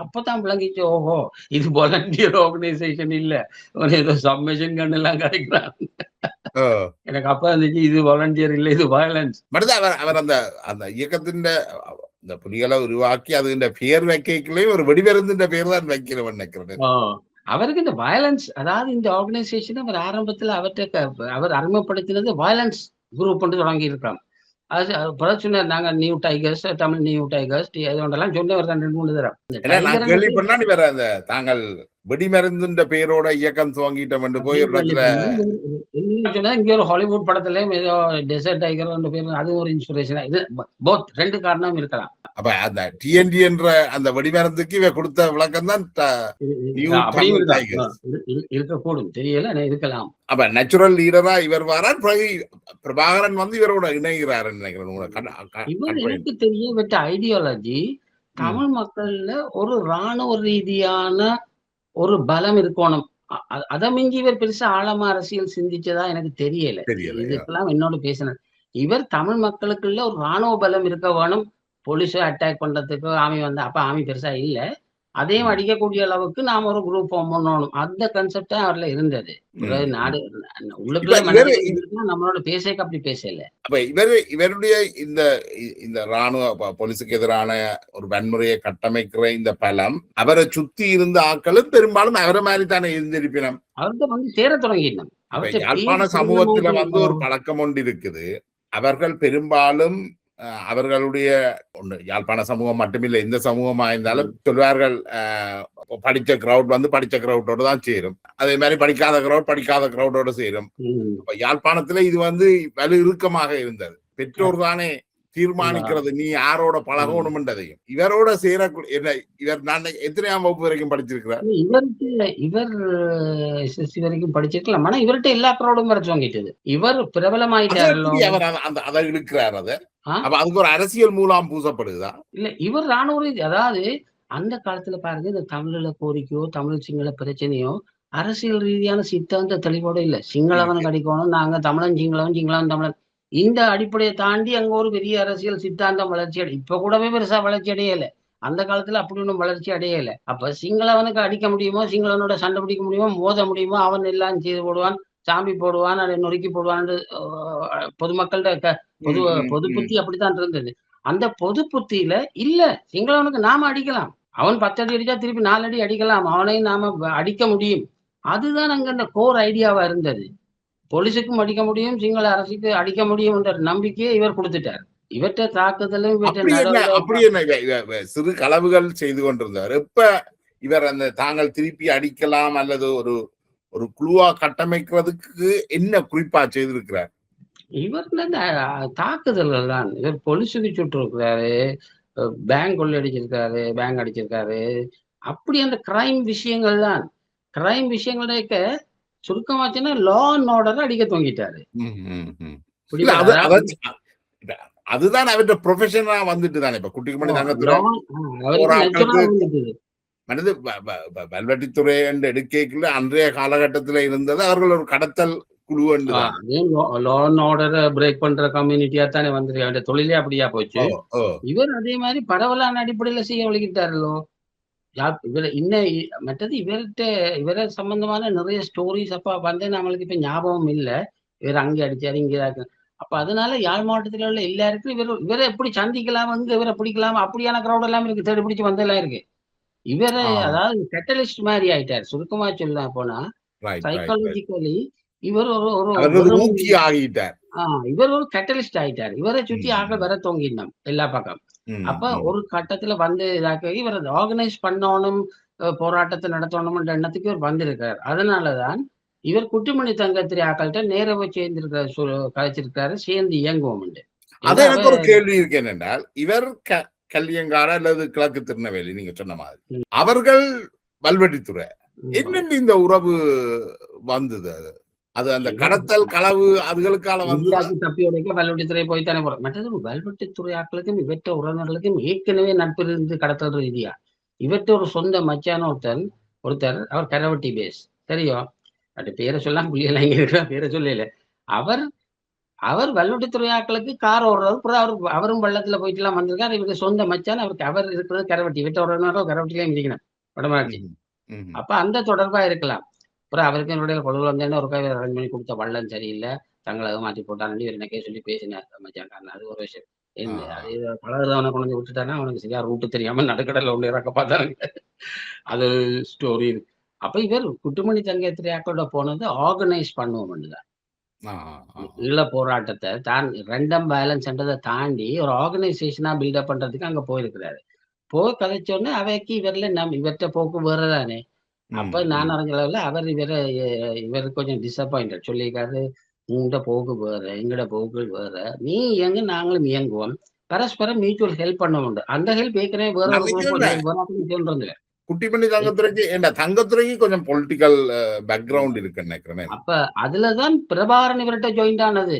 அப்பதான் விளங்கிச்சு, ஓஹோ இது வாலண்டியர் ஆர்கனைசேஷன் இல்ல, ஒரு ஏதோ சப்மிஷன் கன் எல்லாம் கிடைக்கிறான். எனக்கு அப்ப இருந்துச்சு இது வாலண்டியர் இல்ல, இது வயலன்ஸ். அவர் அந்த அந்த இயக்கத்தின் இந்த புலிகளை உருவாக்கி அது பெயர் வைக்கலையும் ஒரு வெடிமருந்துன்ற பேர் தான் வைக்கிறவன் நினைக்கிறேன். அவருக்கு இந்த வயலன்ஸ், அதாவது இந்த ஆர்கனைசேஷன் அவர் ஆரம்பத்துல அவர் அறிமுகப்படுத்தினது வயலன்ஸ் குரூப் தொடங்கி இருக்காங்க. அது சொன்னார், நாங்க new tigers, Tamil new tigers அதெல்லாம் சொன்னவர் தான் 2-3 தடவை. கேள்விப்பட்டா வேற அந்த தாங்கள் வெடிமருந்துன்ற பேரோட இயக்கம் துவங்கிட்டோம் என்று போய் இங்க ஒரு ஹாலிவுட் படத்துல ஏதோ டெசர்ட் டைகர் பேர், அது ஒரு இன்ஸ்பிரேஷன். இது போத் 2 காரணம் இருக்கலாம். அப்ப அந்த டிஎன்டி என்ற அந்த வெடிமருந்துக்கு இவ கொடுத்த விளக்கம் தான் இருக்கக்கூடும், தெரியல, இருக்கலாம். அப்ப நேச்சுரல் லீடரா இவர் வரார், பிரபாகரன் வந்து இவரோட இணைகிறார் நினைக்கிறேன். எனக்கு தெரிய ஐடியாலஜி தமிழ் மக்கள்ல ஒரு ராணுவ ரீதியான ஒரு பலம் இருக்கணும். அதை மிஞ்சி இவர் பெருசா ஆழமா அரசியல் சிந்திச்சதா எனக்கு தெரியல. இதுக்கெல்லாம் என்னோட பேசினார். இவர் தமிழ் மக்களுக்குள்ள ஒரு ராணுவ பலம் இருக்க வேணும், போலீஸ அட்டாக் பண்றதுக்கு ஆமி வந்தா, அப்ப ஆமி பெருசா இல்ல, அதையும் அடிக்கக்கூடிய அளவுக்கு நாம ஒரு குரூப் ஃபார்ம் பண்ணணும், அந்த கான்செப்டா அவர்ல இருந்தது. நாடு உள்ளுக்குள்ள நம்மளோட பேசக்கு அப்படி பேசல. அப்ப இவருடைய இந்த ராணுவ போலீஸுக்கு எதிரான ஒரு வன்முறையை கட்டமைக்கிற இந்த பலம் அவரை சுத்தி இருந்த ஆட்களும் பெரும்பாலும் அவரை மாதிரி தானே இருந்திருப்பினம். அவர்கிட்ட வந்து சேர தொடங்கினோம். யாழ்ப்பாண சமூகத்துல வந்து ஒரு பழக்கம் ஒன்று இருக்குது. அவர்கள் பெரும்பாலும் அவர்களுடைய யாழ்ப்பாண சமூகம் மட்டுமில்லை, இந்த சமூகமா இருந்தாலும் சொல்வார்கள், படிச்ச கிரௌட் வந்து படிச்ச கிரௌட்டோட தான் சேரும், அதே மாதிரி படிக்காத கிரௌட்டோட சேரும். யாழ்ப்பாணத்துல இது வந்து வலு இறுக்கமாக இருந்தது. பெற்றோர் தானே தீர்மானிக்கிறது நீ யாரோட பழகணும்ன்றதையும். இவரோட சேர இவர் நான் எத்தனையாம் வகுப்பு வரைக்கும் படிச்சிருக்கிறார்? இவர் எஸ்எஸ்சி வரைக்கும் படிச்சிருக்கலாம். ஆனா இவர்கிட்ட எல்லா கிரௌடும் வர வாங்கிட்டது. இவர் பிரபலமாயிட்டார், அதை இழுக்கிறார். அதை அப்ப அதுக்கு ஒரு அரசியல் மூலம் பூசப்படுதா? இல்ல, இவர் ராணுவ, அதாவது அந்த காலத்துல பாருங்க, இந்த தமிழ்ல கோரிக்கையோ தமிழ் சிங்கள பிரச்சனையோ அரசியல் ரீதியான சித்தாந்த தெளிவோட இல்ல. சிங்களவனுக்கு அடிக்கணும், நாங்க தமிழன் சிங்களவன், சிங்களவன் தமிழன், இந்த அடிப்படையை தாண்டி அங்க ஒரு பெரிய அரசியல் சித்தாந்தம் வளர்ச்சி இப்ப கூடவே பெருசா வளர்ச்சி அடையல. அந்த காலத்துல அப்படி ஒன்றும் வளர்ச்சி அடையல. அப்ப சிங்களவனுக்கு அடிக்க முடியுமோ, சிங்களவனோட சண்டை பிடிக்க முடியுமோ, மோத முடியுமோ, அவன் எல்லாம் செய்து போடுவான், சாமி போடுவான், அதை நொறுக்கி போடுவான். பொதுமக்கள்கிட்ட பொது புத்தி அப்படித்தான் இருந்தது. அந்த பொது புத்தியில இல்ல, சிங்களவனுக்கு நாம அடிக்கலாம், அவன் 10 அடி அடிச்சா திருப்பி 4 அடி அடிக்கலாம், அவனையும் நாம அடிக்க முடியும். அதுதான் அங்க அந்த கோர் ஐடியாவா இருந்தது. போலீஸுக்கும் அடிக்க முடியும், சிங்கள அரசுக்கு அடிக்க முடியும் என்ற நம்பிக்கையை இவர் கொடுத்துட்டார். இவற்றை தாக்குதலும் சிறு களவுகள் செய்து கொண்டிருந்தார். இப்ப இவர் அந்த தாங்கள் திருப்பி அடிக்கலாம் அல்லது ஒரு குழுவா கட்டமைக்கிறதுக்கு என்ன குறிப்பா செய்திருக்கிறார்? இவர் தாக்குதல்கள் தான். இவர் போலீஸுக்கு சுட்டு இருக்கிறாரு, பேங்க் கொள்ளையடிச்சிருக்காரு, பேங்க் அடிச்சிருக்காரு, அப்படி அந்த கிரைம் விஷயங்கள் தான். கிரைம் விஷயங்களுடைய சுருக்கமாச்சுன்னா லா அண்ட் ஆர்டர் அடிக்க தோங்கிட்டாரு. அதுதான் அவருடைய ப்ரொஃபஷனா வந்துட்டு தானே. இப்ப குட்டிக்குமணி வல்வெட்டித்துறை என்று எடுக்கல அன்றைய காலகட்டத்துல இருந்தது அவர்கள் ஒரு கடத்தல் குழு. லா அண்ட் ஆர்டர் பிரேக் பண்ற கம்யூனிட்டியா தானே வந்து தொழிலே அப்படியா போச்சு. இவர் அதே மாதிரி பரவலான அடிப்படையில செய்ய வழிகிட்டாரோ. மற்றது இவரை சம்பந்தமான நிறைய ஸ்டோரிஸ் அப்ப வந்து நம்மளுக்கு இப்ப ஞாபகம் இல்ல. இவர் அங்கே அடிச்சாரு, இங்கே அப்ப அதனால யாழ் மாவட்டத்துல உள்ள எல்லாருக்கும் இவரை எப்படி சந்திக்கலாம், இங்க இவரை பிடிக்கலாம், அப்படியான கிரௌட் எல்லாம் இருக்கு, தேடி பிடிச்சு வந்தெல்லாம் இருக்கு. இவரை அதாவது கேட்டலிஸ்ட் மாதிரி ஆயிட்டார். சுருக்கமா சொல்ல போனா சைக்காலஜிக்கலி இவர் இவர் ஒரு கேட்டலிஸ்ட் ஆயிட்டார். இவரை சுற்றி ஆக வர தோங்கினோம் எல்லா பக்கம். அப்ப ஒரு கட்டத்துல வந்து இதாக்க இவர் ஆர்கனைஸ் பண்ணணும், போராட்டத்தை நடத்தணும்ன்ற எண்ணத்துக்கு இவர் வந்திருக்காரு. அதனாலதான் இவர் குட்டிமணி தங்கத்திரி ஆக்கள்கிட்ட நேரவை சேர்ந்திருக்காரு, கழிச்சிருக்காரு, சேர்ந்து இயங்குவோம். அது எனக்கு ஒரு கேள்வி இருக்கு. என்னென்றால் இவர் கல்லியங்கார அல்லது கிழக்கு திருநெல்வேலி நீங்க சொன்ன மாதிரி, அவர்கள் வல்வெட்டித்துறை, என்னென்ன இந்த உறவு வந்தது? அது அந்த கடத்தல் களவு அதுகளுக்கால வந்து தப்பி உடைக்க வல்வெட்டித்துறை போய்த்தானே போறோம். மற்றது வல்வெட்டித்துறை ஆக்களுக்கும் இவற்ற உறவினர்களுக்கும் ஏற்கனவே நட்பு இருந்து கடத்தல் ரீதியா. இவற்ற ஒரு சொந்த மச்சான ஒருத்தர் அவர் கரவட்டி பேஸ், சரியோ? அது பேர சொல்லாம புள்ளியெல்லாம் இங்க இருக்கிற பேர சொல்லல. அவர் அவர் வல்லுட்டுத்துறை ஆட்களுக்கு கார் ஓடுறாரு. அப்புறம் அவரும் வெள்ளத்துல போயிட்டுலாம் வந்திருக்காரு. இவருக்கு சொந்த மச்சான். அவர் இருக்கிறது கரவட்டி. இவர்ட்ட ஒரு கரவட்டிலே மிதிக்கணும். வடமராட்சி. ம்ஹ்ம். ம்ஹ்ம். அப்ப அந்த தொடர்பா இருக்கலாம். அப்புறம் அவருக்கு என்னுடைய கொழுவுல வந்தேன்னு ஒருக்கா அரேஞ்ச் பண்ணி குடுத்த வள்ளம் சரியில்ல. தங்கள ஏமாத்தி போட்டான்னு இவரு எனக்கே சொல்லி பேசினார். மச்சான்காரன். அது ஒரு விஷயம். ஆ, என்ன ஆ. அது பழகுறவன கொண்டு வந்து விட்டுட்டான்னா, அவனுக்கு சரியா ரூட் தெரியாம நடுக்கடல்ல கொண்டு இறக்க பார்த்தானுங்க. அது ஸ்டோரி இருக்கு. அப்ப இவர் குட்டுமணி தங்கத்திரியாக்களோட போனது ஆர்கனைஸ் பண்ணுவோம்னு தான். ஆ, ஆ, ஆ, ஆ. ஈழ போராட்டத்த ரேண்டம் வயலன்ஸ்ன்றத தாண்டி ஒரு ஆர்கனைசேஷனா பில்டப் பண்றதுக்கு அங்க போயிருக்கிறாரு. போய் கதைச்சோனே அவைக்கு இவர்ட்ட போக்கு வேற தானே. ம், அப்ப நான் ம். அறிஞ்ச அளவுல அவர் இவரு கொஞ்சம் டிசப்பாயிண்டட் சொல்லியிருக்காரு. "உன்ட போக்கு வேற, எங்கட போக்குகள் வேற. நீ இயங்கு, நாங்களும் இயங்குவோம். பரஸ்பரம் மியூச்சுவல் ஹெல்ப் பண்ணுவோம்ண்டு." அந்த ஹெல்ப் ஏற்கனவே வேற ஒரு நம்பிக்கை குரூப் இல்ல. சொல்றதில்ல. குட்டிப்பண்ணி தங்கத்துறைக்கு ஏன்டா தங்கத்துறைக்கு கொஞ்சம் பொலிட்டிக்கல் பேக்ரவுண்ட் இருக்குன்னு நினைக்கிறேன். அப்ப அதுல தான் பிரபாகரன் இவர்ட்ட ஜாயிண்ட் ஆனது.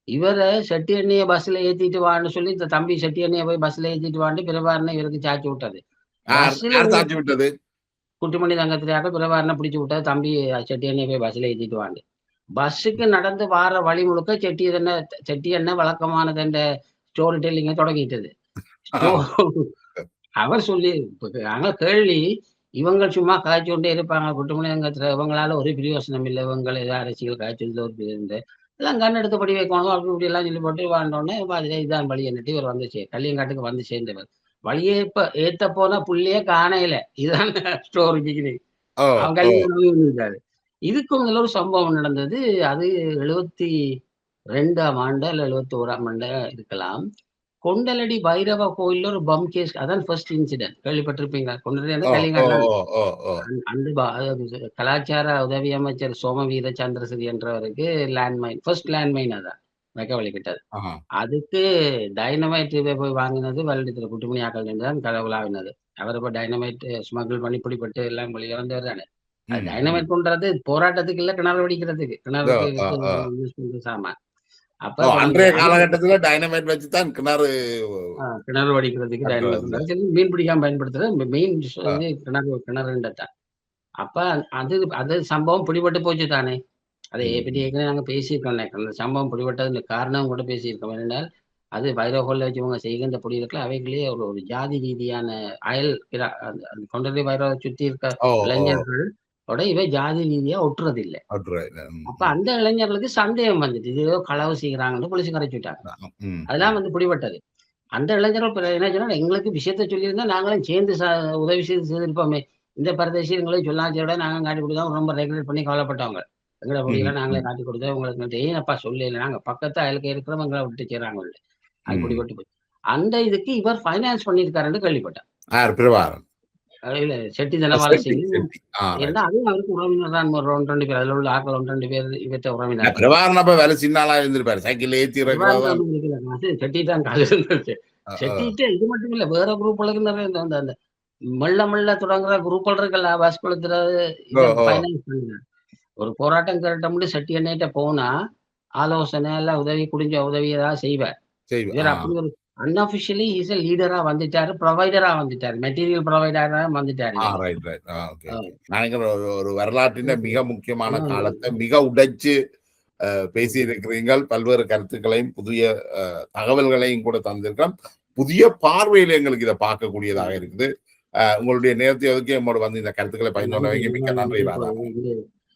இவர செட்டி எண்ணெய பஸ்ல ஏத்திட்டு வான்னு சொல்லி, இந்த தம்பி செட்டி எண்ணெய போய் பஸ்ல ஏத்திட்டு வான்ட்டு பிரபாகரன இவருக்கு சாய்ச்சு விட்டது. யார் பஸ்ல யார் சாட்சி விட்டது? குட்டுமணி தங்கத்திரியாக பிரபாகரன பிடிச்சு விட்டது. தம்பி செட்டி எண்ணெய போய் பஸ்ல ஏத்திட்டு வான்னு. பஸ்ஸுக்கு நடந்து வார வழி முழுக்க செட்டி எண்ணெய் வழக்கமானது ஸ்டோரி டெல்லிங்க தொடங்கிட்டது. ஸ்டோ ஆ. அவர் சொல்லி நாங்க கேள்வி, இவங்க சும்மா காய்ச்சி கொண்டே இருப்பாங்க. குட்டுமணி தங்கத்தில இவங்களால ஒரு பிரயோசனம் இல்ல. இவங்கள ஏதோ அரசியல் காய்ச்சல் ஒரு இது எல்லாம் கண் எடுத்து படி வைக்கணும். அப்படி இப்படி எல்லாம் சொல்லி போட்டு வாழ்ந்தோனே இதான் வழி என்னட்டு இவர் வந்து கள்ளியங்காட்டுக்கு வந்து சேர்ந்தவர். வழியே ஏத்த போன புள்ளையே காணையில. இதுதான் ஸ்டோரி பிகினிங். ஓ! அவன் ஓ! கல்யாணம் இருக்காரு. இதுக்கு முதல்ல ஒரு சம்பவம் நடந்தது. அது 72ஆம் ஆண்டு அல்ல 71ஆம் ஆண்டு இருக்கலாம். கொண்டலடி பைரவ கோயில்ல ஒரு பம் கேஸ் அதான் ஃபர்ஸ்ட் இன்சிடென்ட். கேள்விப்பட்டிருப்பீங்களா? கொண்டலடி ஓ! ஓ! கலியங்காட்ல ஓ! ஓ! ஓ! அந்த அதாவது கலாச்சார உதவி அமைச்சர் சோமவீர சந்திரசிறி என்றவருக்கு லேண்ட்மைன் ஃபர்ஸ்ட் லேண்ட்மைன் அதான் வைக்க வழிகிட்டது. ஆஹா. அதுக்கு டைனமைட் போய் வாங்கினது வல்லிடத்துல குட்டுமணி ஆக்கள் தான் கடவுளாவினது. அவர் இப்ப டைனமைட் ஸ்மகிள் பண்ணி பிடிபட்டு எல்லாம் வெளியே வந்தவர் தானே. அது ம், ம். டைனமைட் பண்றது போராட்டத்துக்கு இல்ல கிணறு வெடிக்கிறதுக்கு. ஓ! கிணறுக்கு ஓ! ஓ! யூஸ் பண்ற சாமான். ஓ! அப்ப கொண்டாந்து அன்றைய அது காலகட்டத்துல டைனமைட் வச்சு தான் கிணறு கிணறு வடிக்கிறதுக்கு டைனமைட் கட்டுறது. பண்றாரு. சரி மீன் பிடிக்காம பயன்படுத்துறது மெயின் ஆ. இது கிணறுன்றது தான். அப்ப அது அது சம்பவம் பிடிபட்டு போச்சு தானே. அதை ம், பற்றி ம். ஏற்கனவே நாங்க பேசியிருக்கோம். அந்த சம்பவம் பிடிபட்டது காரணம் கூட பேசியிருக்கோம். என்னென்றால், அது வைரோகோல்ல வச்சு இவங்க செய்கின்ற பொடிகளுக்கு அவைகளே ஒரு ஒரு ஜாதி ரீதியான அந்த அந்த கொண்டரை வைரோவை சுத்தி இருக்க ஓ! ஓ! இளைஞர்களோட இவை ஜாதி ரீதியா ஒட்டுறதில்ல. அட்ரைட். ம், அப்ப ம். அந்த இளைஞர்களுக்கு சந்தேகம் வந்துட்டு. இது ஏதோ களவு செய்கிறாங்கன்னு போலீஸ் கரைச்சு விட்டாங்க. ம், அதெல்லாம் ம். வந்து பிடிபட்டது. அந்த இளைஞர்கள் என்ன சொன்னா, எங்களுக்கு விஷயத்த சொல்லியிருந்தா நாங்களும் சேர்ந்து உதவி செய்திருப்போமே. இந்த பரதேசி எங்களையும் சொல்லாதத நாங்க காட்டி குடுத்தோம். ரொம்ப ரெகுலேட் பண்ணி கவலைப்பட்டவங்க. எங்கள ம், பொடியெல்லாம் நாங்களே ம். காட்டி குடுத்தோம். உங்களுக்கு ஏனப்பா சொல்லல. நாங்க பக்கத்து அயலுக்கு இருக்கிறவங்க எங்கள விட்டு செய்றாங்கள்ல. அது ம். பிடிபட்டு போச்சு. அந்த இதுக்கு இவர் ஃபைனான்ஸ் பண்ணியிருக்காருன்னு கேள்விப்பட்டேன். யார் பிரபாகரன்? இல்ல செட்டி செட்டி, தனபாலசிங்கம். செட்டி. ஆ ஏன்னா ரைட். அதுவும் அவருக்கு உறவினர் தான். ஒரு 1, 2 பேர். அதுல உள்ள ஆட்கள் 1, 2 பேர் இவற்ற உறவினர்கள். பிரபாகரன் அப்ப வேலை சின்ன ஆளா இருந்திருப்பாரு. சைக்கிள்ல ஏத்தி இறக்குறது விவகாரத்த தான். ஒண்ணும் பிடிக்கல. அது செட்டி தான் காசு இருந்துச்சு. அ. செட்டிட்ட இது மட்டும் இல்ல. வேற குரூப்களுக்கு நிறைய இந்த அந்த அந்த மெல்ல மெல்ல தொடங்குற குரூப்கள் இருக்குல்ல. பஸ் கொளுத்துறது ஓ! இத ஓ! ஃபைனான்ஸ் பண்ணுங்க. ஒரு போராட்டம் கேட்டோம்னு செட்டி அண்ணேட்ட போனா, ஆலோசனை எல்லாம் உதவி குடிஞ்ச உதவி ஏதாவது செய்வார். ஆ. இவர் அப்படி ஒரு அன்அஃபிஷியலி இஸ் எ லீடரா வந்துட்டாரு. புரொவைடரா வந்துட்டாரு. மெட்டீரியல் புரொவைடரா வந்துட்டாரு இவரு. Right, right. ஓகே, அ. ஓகே. நான் நினைக்கிறேன் ஒரு வரலாற்றின் மிக முக்கியமான காலத்த ம். மிக உடைச்சு பேசியிருக்கிறீர்கள். பல்வேறு கருத்துக்களையும், புதிய தகவல்களையும் கூட தந்திருக்கிறோம். புதிய பார்வையில எங்களுக்கு இத பார்க்கக்கூடியதாக ம். இருக்குது. உங்களுடைய நேரத்தை ஒதுக்கி நம்மோடு வந்து இந்த கருத்துக்களை பகிர்ந்து நன்றி. கொண்டமைக்கு ரொம்ப மிக்க நன்றி நன்றி. ராதா.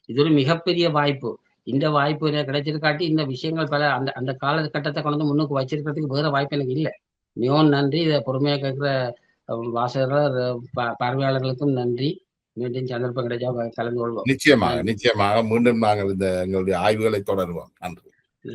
இது ஒரு மிகப்பெரிய வாய்ப்பு. இந்த வாய்ப்பு எனக்கு கிடைச்சிருக்காட்டி, இந்த விஷயங்கள் பல அந்த அந்த காலகட்டத்த கொண்டு வந்து முன்னுக்கு வச்சிருக்கிறதுக்கு வேற வாய்ப்பு எனக்கு இல்ல. மிகவும் நன்றி. இத பொறுமையா கேட்கிற வாசகர், பார்வையாளர்களுக்கும் நன்றி. மீண்டும் சந்தர்ப்பம் கிடைச்சா கலந்து கொள்வோம். நிச்சயமாக, நன்றி. நிச்சயமாக. மீண்டும் நாங்கள் இந்த எங்களுடைய ஆய்வுகளை தொடருவோம். நன்றி.